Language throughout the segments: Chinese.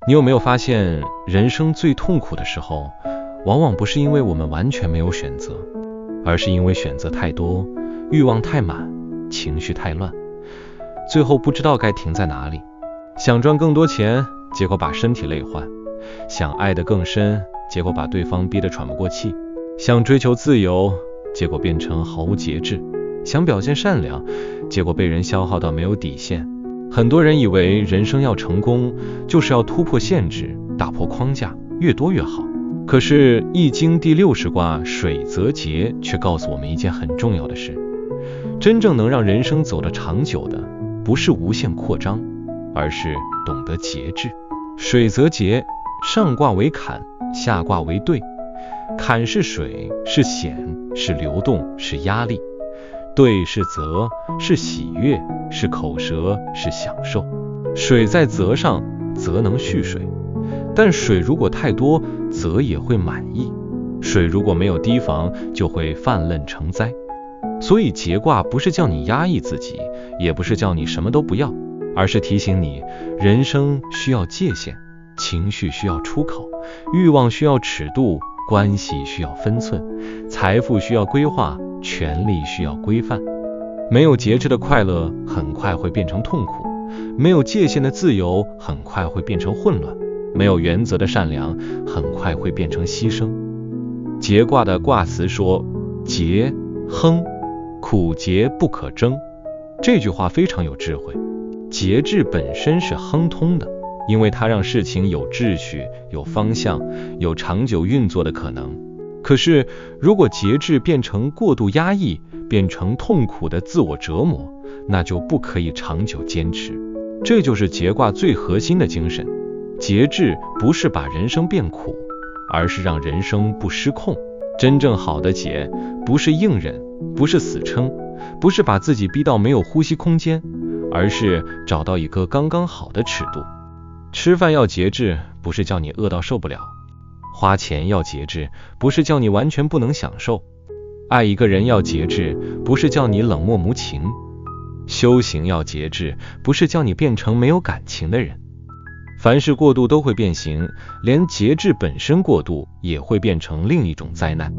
你有没有发现，人生最痛苦的时候，往往不是因为我们完全没有选择，而是因为选择太多，欲望太满，情绪太乱，最后不知道该停在哪里。想赚更多钱，结果把身体累坏；想爱得更深，结果把对方逼得喘不过气；想追求自由，结果变成毫无节制；想表现善良，结果被人消耗到没有底线。很多人以为人生要成功，就是要突破限制，打破框架，越多越好。可是易经第60卦水泽节却告诉我们一件很重要的事，真正能让人生走得长久的，不是无限扩张，而是懂得节制。水泽节，上卦为坎，下卦为兑。坎是水，是险，是流动，是压力；兑是泽，是喜悦，是口舌，是享受。水在泽上，则能蓄水，但水如果太多，泽也会满溢；水如果没有提防，就会泛滥成灾。所以节卦不是叫你压抑自己，也不是叫你什么都不要，而是提醒你，人生需要界限，情绪需要出口，欲望需要尺度，关系需要分寸，财富需要规划，权力需要规范。没有节制的快乐很快会变成痛苦，没有界限的自由很快会变成混乱，没有原则的善良很快会变成牺牲。节卦的卦辞说，节亨，苦节不可争。这句话非常有智慧。节制本身是亨通的，因为它让事情有秩序，有方向，有长久运作的可能。可是如果节制变成过度压抑，变成痛苦的自我折磨，那就不可以长久坚持。这就是节卦最核心的精神。节制不是把人生变苦，而是让人生不失控。真正好的节，不是硬忍，不是死撑，不是把自己逼到没有呼吸空间，而是找到一个刚刚好的尺度。吃饭要节制，不是叫你饿到受不了；花钱要节制，不是叫你完全不能享受；爱一个人要节制，不是叫你冷漠无情；修行要节制，不是叫你变成没有感情的人。凡事过度都会变形，连节制本身过度也会变成另一种灾难。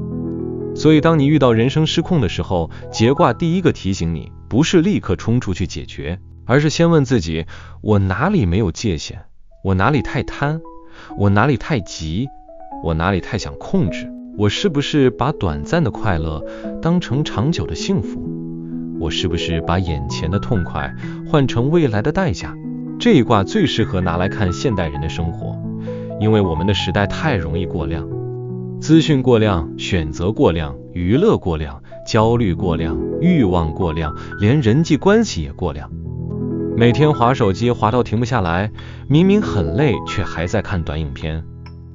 所以当你遇到人生失控的时候，节卦第一个提醒你，不是立刻冲出去解决，而是先问自己，我哪里没有界限？我哪里太贪？我哪里太急？我哪里太想控制？我是不是把短暂的快乐当成长久的幸福？我是不是把眼前的痛快换成未来的代价？这一卦最适合拿来看现代人的生活，因为我们的时代太容易过量，资讯过量，选择过量，娱乐过量，焦虑过量，欲望过量，连人际关系也过量。每天滑手机滑到停不下来，明明很累却还在看短影片，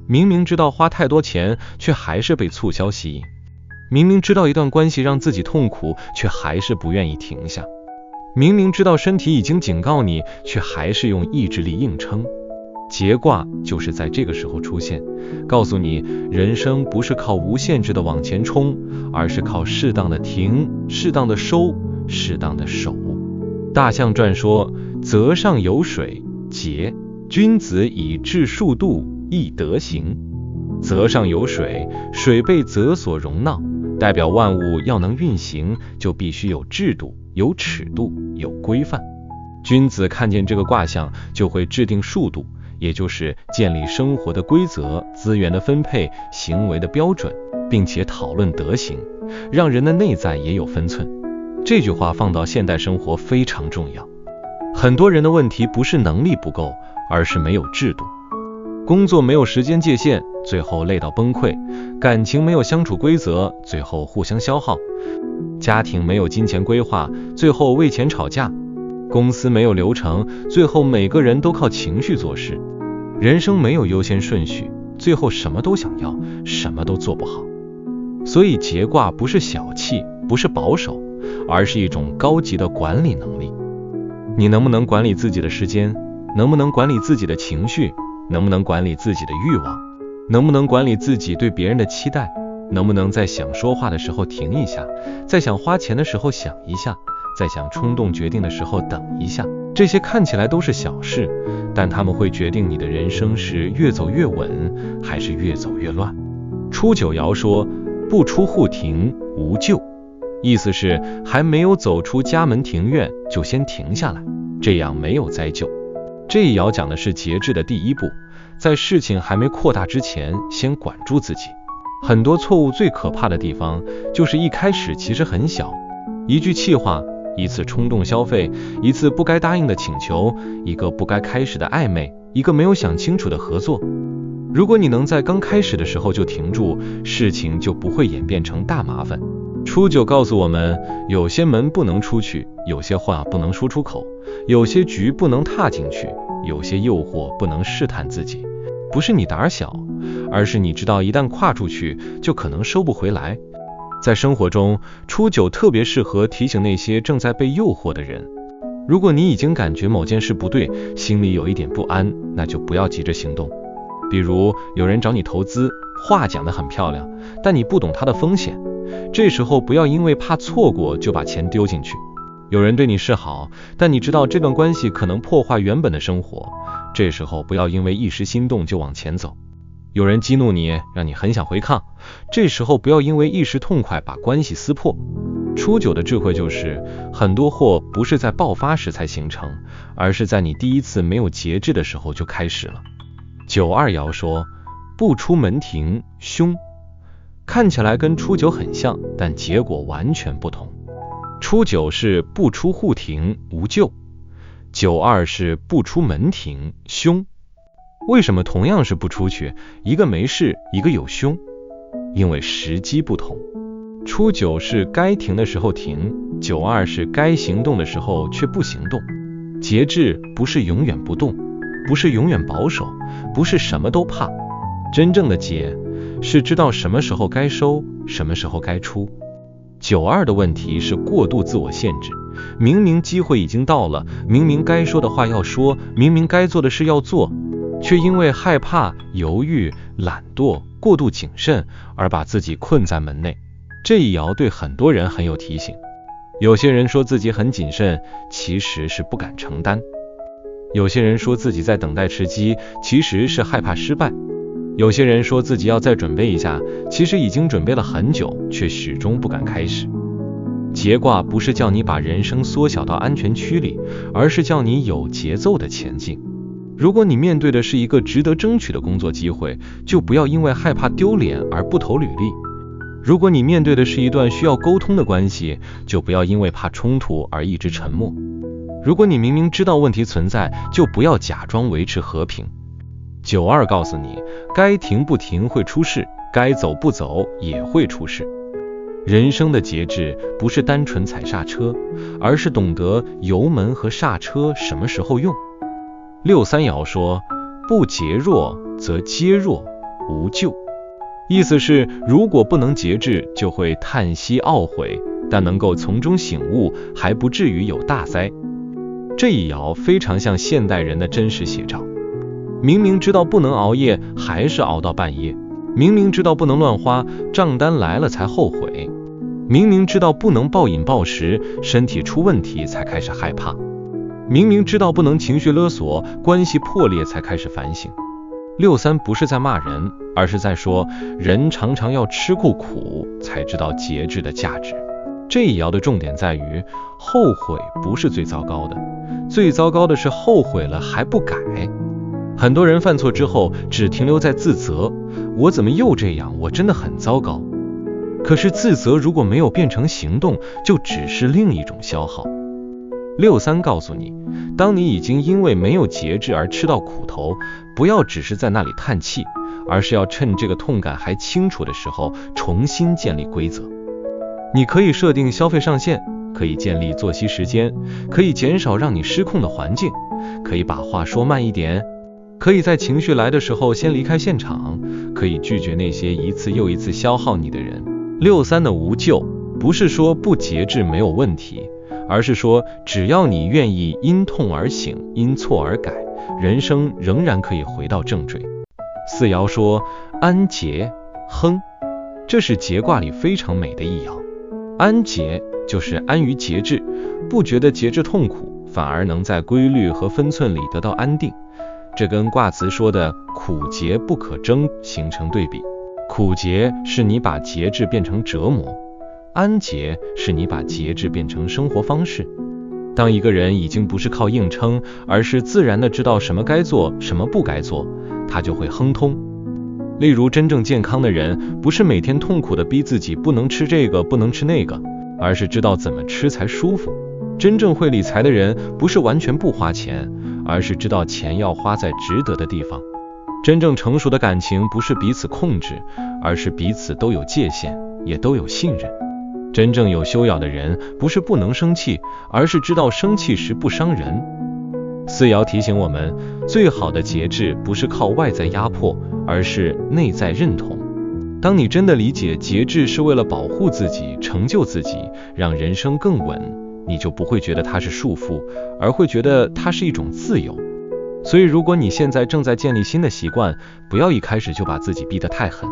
明明知道花太多钱却还是被促销吸引，明明知道一段关系让自己痛苦却还是不愿意停下，明明知道身体已经警告你却还是用意志力硬撑。节卦就是在这个时候出现，告诉你人生不是靠无限制的往前冲，而是靠适当的停，适当的收，适当的守。大象传说，泽上有水，节，君子以治数度，易得行。泽上有水，水被泽所容纳，代表万物要能运行，就必须有制度，有尺度，有规范。君子看见这个卦象，就会制定数度，也就是建立生活的规则、资源的分配、行为的标准，并且讨论德行，让人的内在也有分寸。这句话放到现代生活非常重要。很多人的问题不是能力不够，而是没有制度。工作没有时间界限，最后累到崩溃；感情没有相处规则，最后互相消耗；家庭没有金钱规划，最后为钱吵架；公司没有流程，最后每个人都靠情绪做事；人生没有优先顺序，最后什么都想要，什么都做不好。所以节卦不是小气，不是保守，而是一种高级的管理能力。你能不能管理自己的时间？能不能管理自己的情绪？能不能管理自己的欲望？能不能管理自己对别人的期待？能不能在想说话的时候停一下，在想花钱的时候想一下，在想冲动决定的时候等一下？这些看起来都是小事，但它们会决定你的人生是越走越稳，还是越走越乱。初九爻说，不出户庭，无咎。意思是还没有走出家门庭院，就先停下来，这样没有灾咎。这一爻讲的是节制的第一步，在事情还没扩大之前，先管住自己。很多错误最可怕的地方，就是一开始其实很小，一句气话，一次冲动消费，一次不该答应的请求，一个不该开始的暧昧，一个没有想清楚的合作。如果你能在刚开始的时候就停住，事情就不会演变成大麻烦。初九告诉我们，有些门不能出去，有些话不能说出口，有些局不能踏进去，有些诱惑不能试探自己。不是你胆小，而是你知道一旦跨出去，就可能收不回来。在生活中，初九特别适合提醒那些正在被诱惑的人。如果你已经感觉某件事不对，心里有一点不安，那就不要急着行动。比如有人找你投资，话讲得很漂亮，但你不懂它的风险，这时候不要因为怕错过就把钱丢进去。有人对你示好，但你知道这段关系可能破坏原本的生活，这时候不要因为一时心动就往前走。有人激怒你，让你很想回抗，这时候不要因为一时痛快把关系撕破。初九的智慧就是，很多祸不是在爆发时才形成，而是在你第一次没有节制的时候就开始了。九二爻说，不出门庭，凶。看起来跟初九很像，但结果完全不同。初九是不出户庭，无咎；九二是不出门庭，凶。为什么同样是不出去，一个没事，一个有凶？因为时机不同。初九是该停的时候停，九二是该行动的时候却不行动。节制不是永远不动，不是永远保守，不是什么都怕。真正的节是知道什么时候该收，什么时候该出。九二的问题是过度自我限制，明明机会已经到了，明明该说的话要说，明明该做的事要做，却因为害怕、犹豫、懒惰、过度谨慎而把自己困在门内。这一爻对很多人很有提醒。有些人说自己很谨慎，其实是不敢承担；有些人说自己在等待时机，其实是害怕失败；有些人说自己要再准备一下，其实已经准备了很久，却始终不敢开始。节卦不是叫你把人生缩小到安全区里，而是叫你有节奏的前进。如果你面对的是一个值得争取的工作机会，就不要因为害怕丢脸而不投履历；如果你面对的是一段需要沟通的关系，就不要因为怕冲突而一直沉默；如果你明明知道问题存在，就不要假装维持和平。九二告诉你，该停不停会出事，该走不走也会出事。人生的节制不是单纯踩刹车，而是懂得油门和刹车什么时候用。六三爻说，不节弱则皆弱，无咎。意思是，如果不能节制，就会叹息懊悔，但能够从中醒悟，还不至于有大灾。这一爻非常像现代人的真实写照。明明知道不能熬夜，还是熬到半夜；明明知道不能乱花，账单来了才后悔；明明知道不能暴饮暴食，身体出问题才开始害怕；明明知道不能情绪勒索，关系破裂才开始反省。六三不是在骂人，而是在说，人常常要吃过苦，才知道节制的价值。这一爻的重点在于，后悔不是最糟糕的，最糟糕的是后悔了还不改。很多人犯错之后只停留在自责，我怎么又这样，我真的很糟糕。可是自责如果没有变成行动，就只是另一种消耗。六三告诉你，当你已经因为没有节制而吃到苦头，不要只是在那里叹气，而是要趁这个痛感还清楚的时候重新建立规则。你可以设定消费上限，可以建立作息时间，可以减少让你失控的环境，可以把话说慢一点，可以在情绪来的时候先离开现场，可以拒绝那些一次又一次消耗你的人。六三的无咎不是说不节制没有问题，而是说只要你愿意因痛而醒，因错而改，人生仍然可以回到正轨。四爻说，安节亨，这是节卦里非常美的一爻。安节就是安于节制，不觉得节制痛苦，反而能在规律和分寸里得到安定。这跟卦辞说的苦节不可争形成对比。苦节是你把节制变成折磨，安节是你把节制变成生活方式。当一个人已经不是靠硬撑，而是自然的知道什么该做，什么不该做，他就会亨通。例如，真正健康的人，不是每天痛苦的逼自己不能吃这个，不能吃那个，而是知道怎么吃才舒服。真正会理财的人，不是完全不花钱，而是知道钱要花在值得的地方。真正成熟的感情，不是彼此控制，而是彼此都有界限，也都有信任。真正有修养的人，不是不能生气，而是知道生气时不伤人。四爻提醒我们，最好的节制不是靠外在压迫，而是内在认同。当你真的理解节制是为了保护自己，成就自己，让人生更稳，你就不会觉得它是束缚，而会觉得它是一种自由。所以如果你现在正在建立新的习惯，不要一开始就把自己逼得太狠。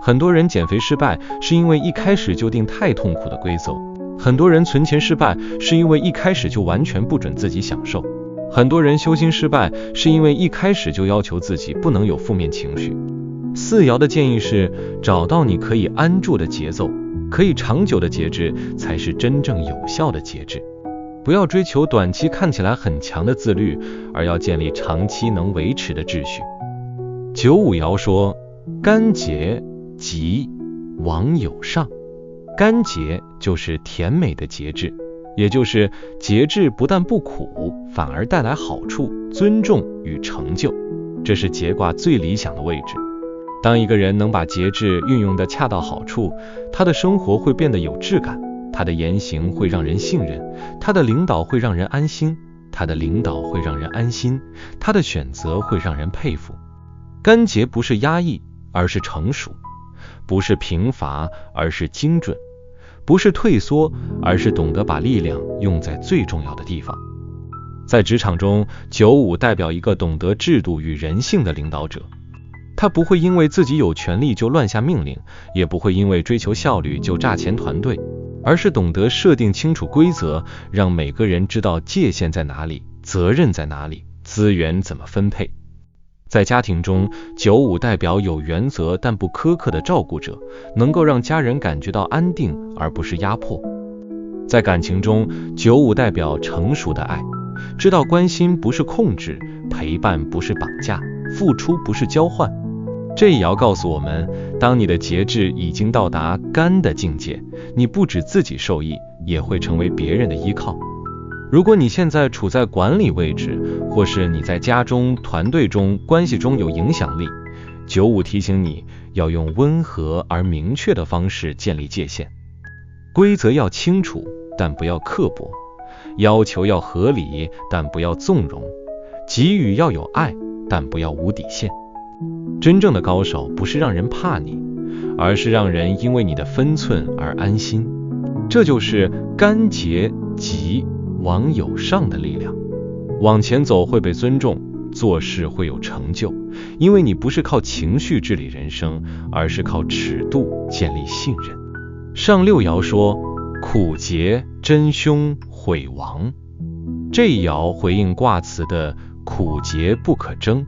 很多人减肥失败，是因为一开始就定太痛苦的规则；很多人存钱失败，是因为一开始就完全不准自己享受；很多人修心失败，是因为一开始就要求自己不能有负面情绪。四爻的建议是，找到你可以安住的节奏，可以长久的节制，才是真正有效的节制。不要追求短期看起来很强的自律，而要建立长期能维持的秩序。九五爻说，干节吉，往有上。干节就是甜美的节制，也就是节制不但不苦，反而带来好处、尊重与成就。这是节卦最理想的位置。当一个人能把节制运用得恰到好处，他的生活会变得有质感，他的言行会让人信任，他的领导会让人安心，他的领导会让人安心，他的选择会让人佩服。干节不是压抑，而是成熟；不是贫乏，而是精准；不是退缩，而是懂得把力量用在最重要的地方。在职场中，九五代表一个懂得制度与人性的领导者。他不会因为自己有权利就乱下命令，也不会因为追求效率就榨钱团队，而是懂得设定清楚规则，让每个人知道界限在哪里，责任在哪里，资源怎么分配。在家庭中，九五代表有原则但不苛刻的照顾者，能够让家人感觉到安定而不是压迫。在感情中，九五代表成熟的爱，知道关心不是控制，陪伴不是绑架，付出不是交换。这也要告诉我们，当你的节制已经到达干的境界，你不止自己受益，也会成为别人的依靠。如果你现在处在管理位置，或是你在家中、团队中、关系中有影响力，九五提醒你要用温和而明确的方式建立界限。规则要清楚，但不要刻薄；要求要合理，但不要纵容；给予要有爱，但不要无底线。真正的高手不是让人怕你，而是让人因为你的分寸而安心。这就是干节吉往有上的力量。往前走会被尊重，做事会有成就，因为你不是靠情绪治理人生，而是靠尺度建立信任。上六爻说，苦节真凶毁亡。这一爻回应卦辞的苦节不可争。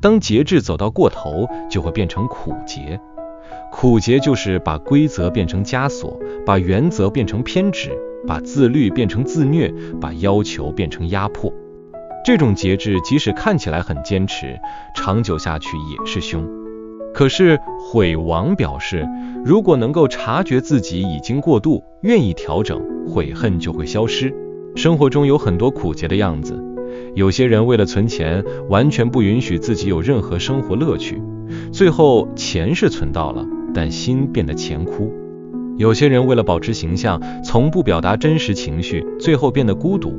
当节制走到过头，就会变成苦节。苦节就是把规则变成枷锁，把原则变成偏执，把自律变成自虐，把要求变成压迫。这种节制即使看起来很坚持，长久下去也是凶。可是毁亡表示，如果能够察觉自己已经过度，愿意调整，悔恨就会消失。生活中有很多苦节的样子，有些人为了存钱，完全不允许自己有任何生活乐趣，最后钱是存到了，但心变得钱枯。有些人为了保持形象，从不表达真实情绪，最后变得孤独。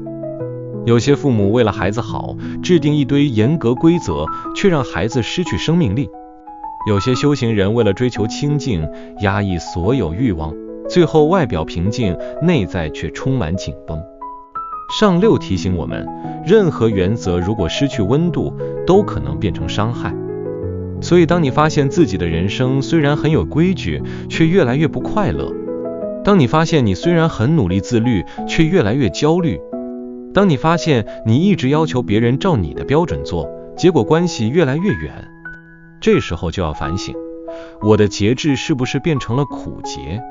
有些父母为了孩子好，制定一堆严格规则，却让孩子失去生命力。有些修行人为了追求清净，压抑所有欲望，最后外表平静，内在却充满紧绷。上六提醒我们，任何原则如果失去温度，都可能变成伤害。所以当你发现自己的人生虽然很有规矩，却越来越不快乐；当你发现你虽然很努力自律，却越来越焦虑；当你发现你一直要求别人照你的标准做，结果关系越来越远，这时候就要反省，我的节制是不是变成了苦节？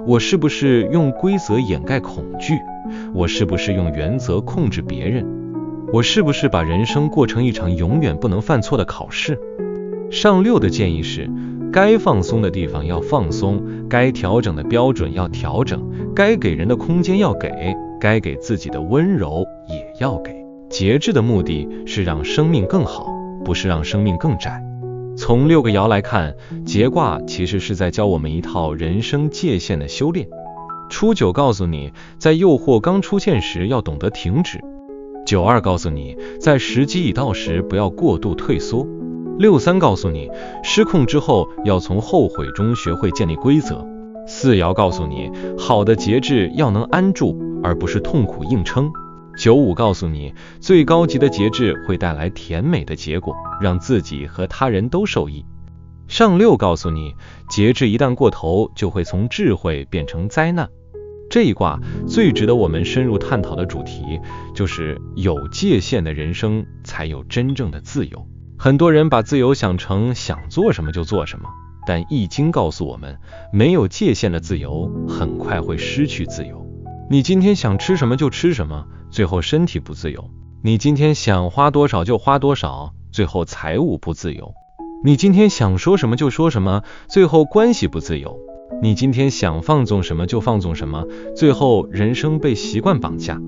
我是不是用规则掩盖恐惧？我是不是用原则控制别人？我是不是把人生过成一场永远不能犯错的考试？上6的建议是，该放松的地方要放松，该调整的标准要调整，该给人的空间要给，该给自己的温柔也要给。节制的目的是让生命更好，不是让生命更窄。从6个爻来看，节卦其实是在教我们一套人生界限的修炼。初9告诉你，在诱惑刚出现时要懂得停止；92告诉你，在时机已到时不要过度退缩；63告诉你，失控之后要从后悔中学会建立规则；4爻告诉你，好的节制要能安住，而不是痛苦硬撑；95告诉你，最高级的节制会带来甜美的结果，让自己和他人都受益。上6告诉你，节制一旦过头，就会从智慧变成灾难。这一卦最值得我们深入探讨的主题，就是有界限的人生才有真正的自由。很多人把自由想成想做什么就做什么，但易经告诉我们，没有界限的自由很快会失去自由。你今天想吃什么就吃什么，最后身体不自由；你今天想花多少就花多少，最后财务不自由；你今天想说什么就说什么，最后关系不自由；你今天想放纵什么就放纵什么，最后人生被习惯绑架。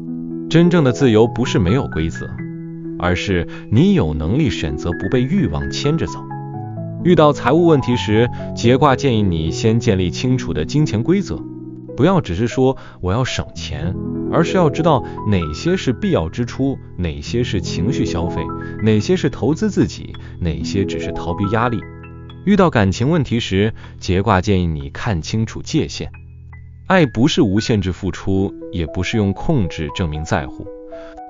真正的自由不是没有规则，而是你有能力选择不被欲望牵着走。遇到财务问题时，节卦建议你先建立清楚的金钱规则，不要只是说我要省钱，而是要知道哪些是必要支出，哪些是情绪消费，哪些是投资自己，哪些只是逃避压力。遇到感情问题时，节卦建议你看清楚界限。爱不是无限制付出，也不是用控制证明在乎。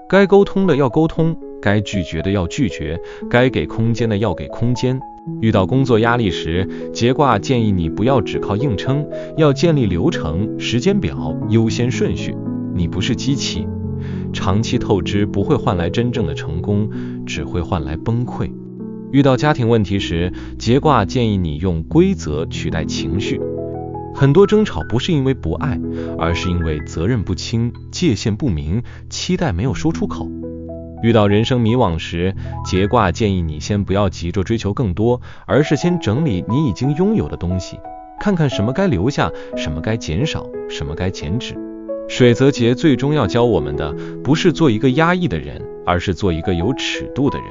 该沟通的要沟通，该拒绝的要拒绝，该给空间的要给空间。遇到工作压力时，节卦建议你不要只靠硬撑，要建立流程、时间表、优先顺序。你不是机器，长期透支不会换来真正的成功，只会换来崩溃。遇到家庭问题时，节卦建议你用规则取代情绪。很多争吵不是因为不爱，而是因为责任不清、界限不明、期待没有说出口。遇到人生迷惘时，节卦建议你先不要急着追求更多，而是先整理你已经拥有的东西，看看什么该留下，什么该减少，什么该减脂。水泽节最终要教我们的，不是做一个压抑的人，而是做一个有尺度的人。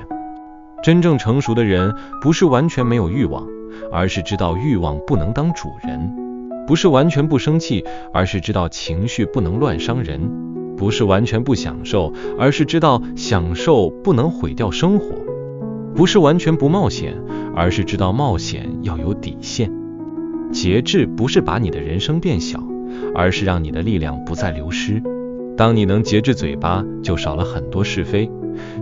真正成熟的人，不是完全没有欲望，而是知道欲望不能当主人；不是完全不生气，而是知道情绪不能乱伤人；不是完全不享受，而是知道享受不能毁掉生活；不是完全不冒险，而是知道冒险要有底线。节制不是把你的人生变小，而是让你的力量不再流失。当你能节制嘴巴，就少了很多是非；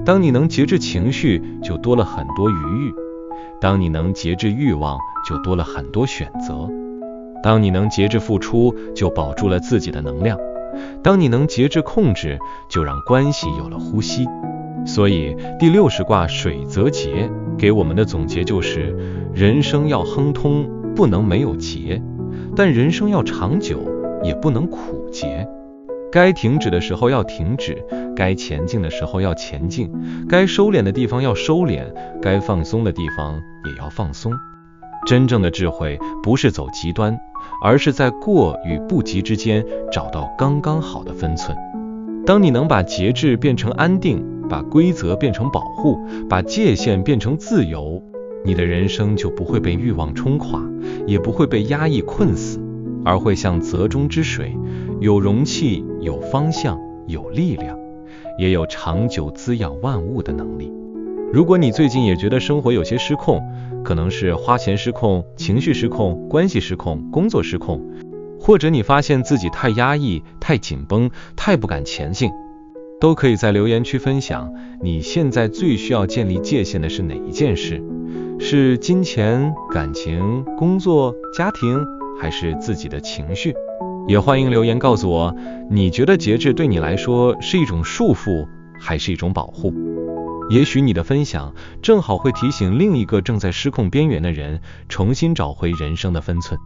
当你能节制情绪，就多了很多余裕；当你能节制欲望，就多了很多选择；当你能节制付出，就保住了自己的能量；当你能节制控制，就让关系有了呼吸。所以第60卦水泽节给我们的总结就是，人生要亨通，不能没有节；但人生要长久，也不能苦节。该停止的时候要停止，该前进的时候要前进，该收敛的地方要收敛，该放松的地方也要放松。真正的智慧不是走极端，而是在过与不及之间找到刚刚好的分寸。当你能把节制变成安定，把规则变成保护，把界限变成自由，你的人生就不会被欲望冲垮，也不会被压抑困死，而会像泽中之水，有容器，有方向，有力量，也有长久滋养万物的能力。如果你最近也觉得生活有些失控，可能是花钱失控、情绪失控、关系失控、工作失控，或者你发现自己太压抑、太紧绷、太不敢前进，都可以在留言区分享你现在最需要建立界限的是哪一件事，是金钱、感情、工作、家庭，还是自己的情绪？也欢迎留言告诉我，你觉得节制对你来说是一种束缚，还是一种保护？也许你的分享正好会提醒另一个正在失控边缘的人，重新找回人生的分寸。